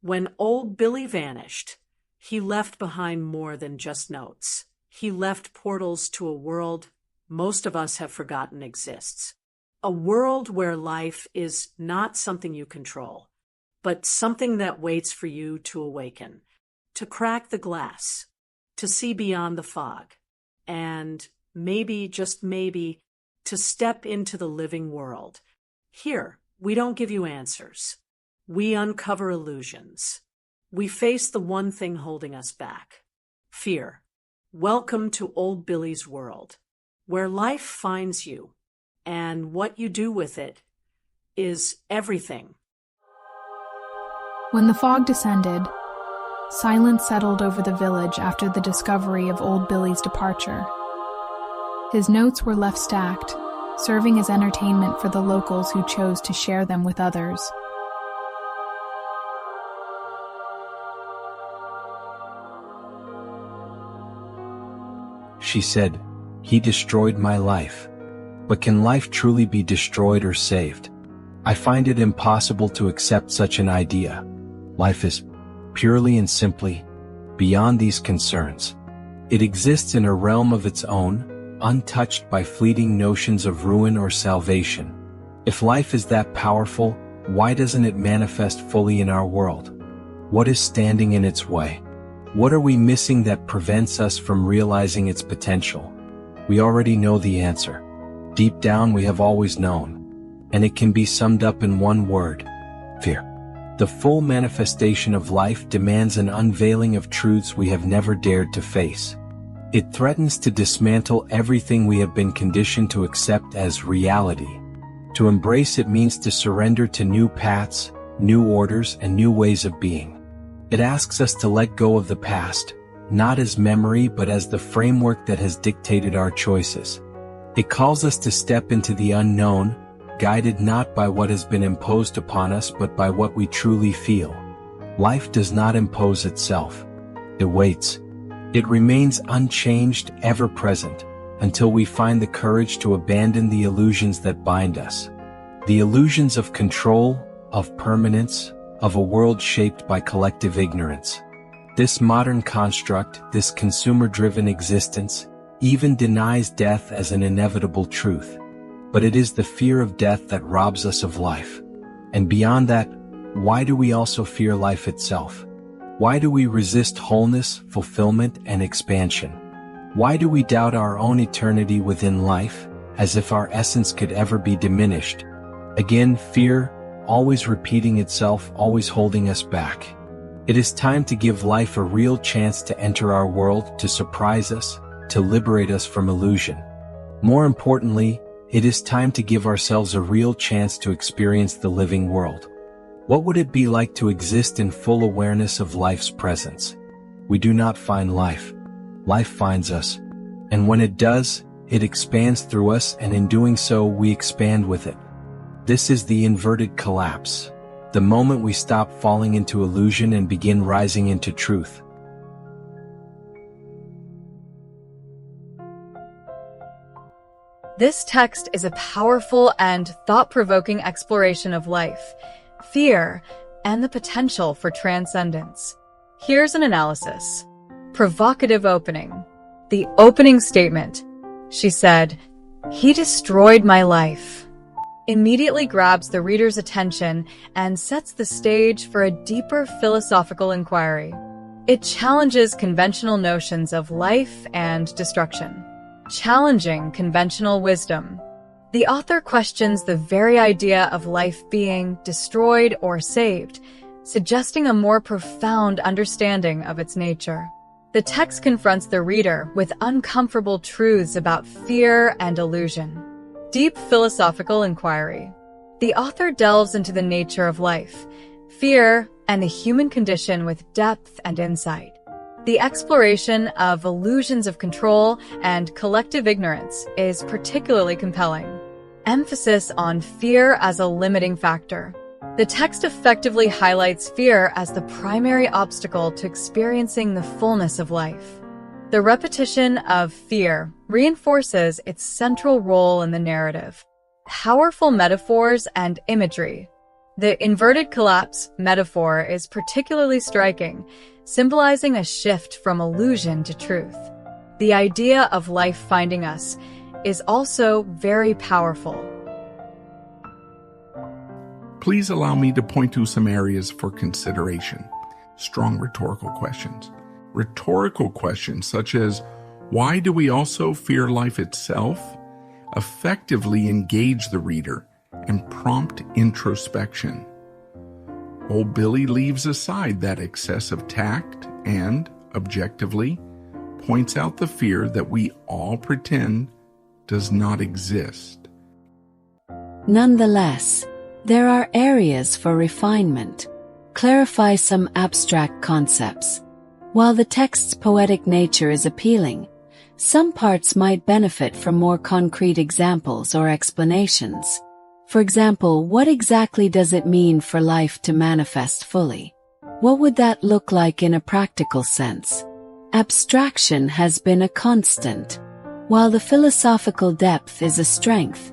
When old Billy vanished, he left behind more than just notes. He left portals to a world most of us have forgotten exists. A world where life is not something you control, but something that waits for you to awaken, to crack the glass, to see beyond the fog, and maybe, just maybe, to step into the living world. Here, we don't give you answers. We uncover illusions. We face the one thing holding us back: fear. Welcome to Old Billy's world, where life finds you, and what you do with it is everything. When the fog descended, silence settled over the village after the discovery of Old Billy's departure. His notes were left stacked, serving as entertainment for the locals who chose to share them with others. She said, "He destroyed my life. But can life truly be destroyed or saved? I find it impossible to accept such an idea. Life is, purely and simply, beyond these concerns. It exists in a realm of its own, untouched by fleeting notions of ruin or salvation. If life is that powerful, why doesn't it manifest fully in our world? What is standing in its way? What are we missing that prevents us from realizing its potential?" We already know the answer. Deep down we have always known, and it can be summed up in one word: fear. The full manifestation of life demands an unveiling of truths we have never dared to face. It threatens to dismantle everything we have been conditioned to accept as reality. To embrace it means to surrender to new paths, new orders, and new ways of being. It asks us to let go of the past, not as memory but as the framework that has dictated our choices. It calls us to step into the unknown, guided not by what has been imposed upon us but by what we truly feel. Life does not impose itself. It waits. It remains unchanged, ever present, until we find the courage to abandon the illusions that bind us. The illusions of control, of permanence, of a world shaped by collective ignorance. This modern construct, this consumer-driven existence, even denies death as an inevitable truth. But it is the fear of death that robs us of life. And beyond that, why do we also fear life itself? Why do we resist wholeness, fulfillment, and expansion? Why do we doubt our own eternity within life, as if our essence could ever be diminished? Again, fear, always repeating itself, always holding us back. It is time to give life a real chance to enter our world, to surprise us, to liberate us from illusion. More importantly, it is time to give ourselves a real chance to experience the living world. What would it be like to exist in full awareness of life's presence? We do not find life. Life finds us. And when it does, it expands through us, and in doing so, we expand with it. This is the inverted collapse, the moment we stop falling into illusion and begin rising into truth. This text is a powerful and thought-provoking exploration of life, fear, and the potential for transcendence. Here's an analysis. Provocative opening. The opening statement. She said, "He destroyed my life," immediately grabs the reader's attention and sets the stage for a deeper philosophical inquiry. It challenges conventional notions of life and destruction, challenging conventional wisdom. The author questions the very idea of life being destroyed or saved, suggesting a more profound understanding of its nature. The text confronts the reader with uncomfortable truths about fear and illusion. Deep philosophical inquiry. The author delves into the nature of life, fear, and the human condition with depth and insight. The exploration of illusions of control and collective ignorance is particularly compelling. Emphasis on fear as a limiting factor. The text effectively highlights fear as the primary obstacle to experiencing the fullness of life. The repetition of fear reinforces its central role in the narrative. Powerful metaphors and imagery. The inverted collapse metaphor is particularly striking, symbolizing a shift from illusion to truth. The idea of life finding us is also very powerful. Please allow me to point to some areas for consideration. Strong rhetorical questions. Rhetorical questions such as, why do we also fear life itself? Effectively engage the reader and prompt introspection. Old Billy leaves aside that excess of tact and, objectively, points out the fear that we all pretend does not exist. Nonetheless, there are areas for refinement. Clarify some abstract concepts. While the text's poetic nature is appealing, some parts might benefit from more concrete examples or explanations. For example, what exactly does it mean for life to manifest fully? What would that look like in a practical sense? Abstraction has been a constant. While the philosophical depth is a strength,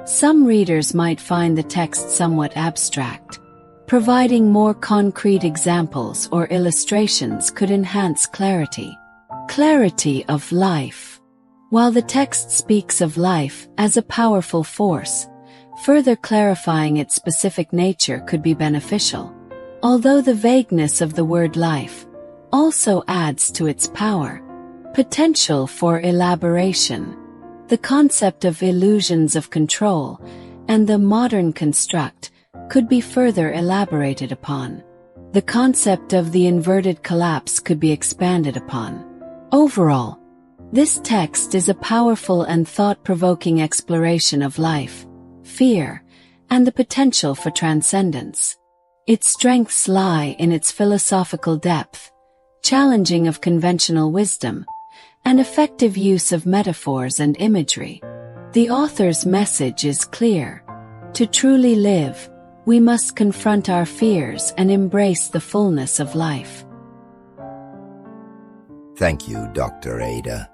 some readers might find the text somewhat abstract. Providing more concrete examples or illustrations could enhance clarity. Clarity of life. While the text speaks of life as a powerful force, further clarifying its specific nature could be beneficial. Although the vagueness of the word life also adds to its power. Potential for elaboration. The concept of illusions of control and the modern construct could be further elaborated upon. The concept of the inverted collapse could be expanded upon. Overall, this text is a powerful and thought-provoking exploration of life, fear, and the potential for transcendence. Its strengths lie in its philosophical depth, challenging of conventional wisdom, and effective use of metaphors and imagery. The author's message is clear. To truly live, we must confront our fears and embrace the fullness of life. Thank you, Dr. Ada.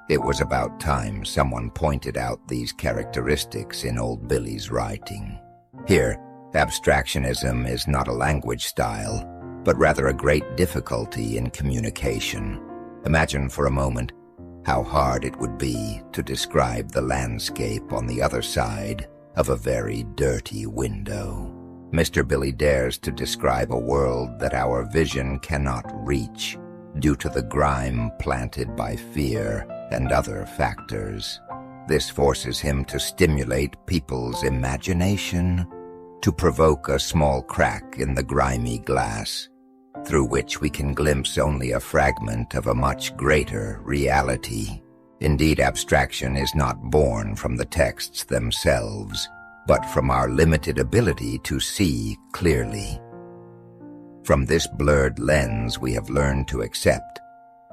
It was about time someone pointed out these characteristics in Old Billy's writing. Here, abstractionism is not a language style, but rather a great difficulty in communication. Imagine for a moment how hard it would be to describe the landscape on the other side of a very dirty window. Mr. Billy dares to describe a world that our vision cannot reach due to the grime planted by fear and other factors. This forces him to stimulate people's imagination, to provoke a small crack in the grimy glass, through which we can glimpse only a fragment of a much greater reality. Indeed, abstraction is not born from the texts themselves, but from our limited ability to see clearly. From this blurred lens we have learned to accept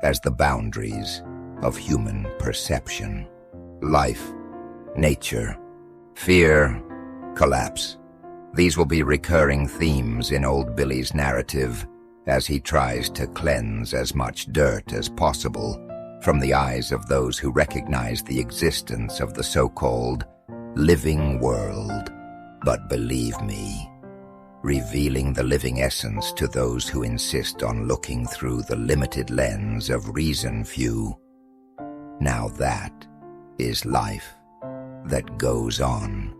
as the boundaries of human perception. Life, nature, fear, collapse. These will be recurring themes in Old Billy's narrative as he tries to cleanse as much dirt as possible from the eyes of those who recognize the existence of the so-called living world. But believe me, revealing the living essence to those who insist on looking through the limited lens of reason few, now that is life that goes on.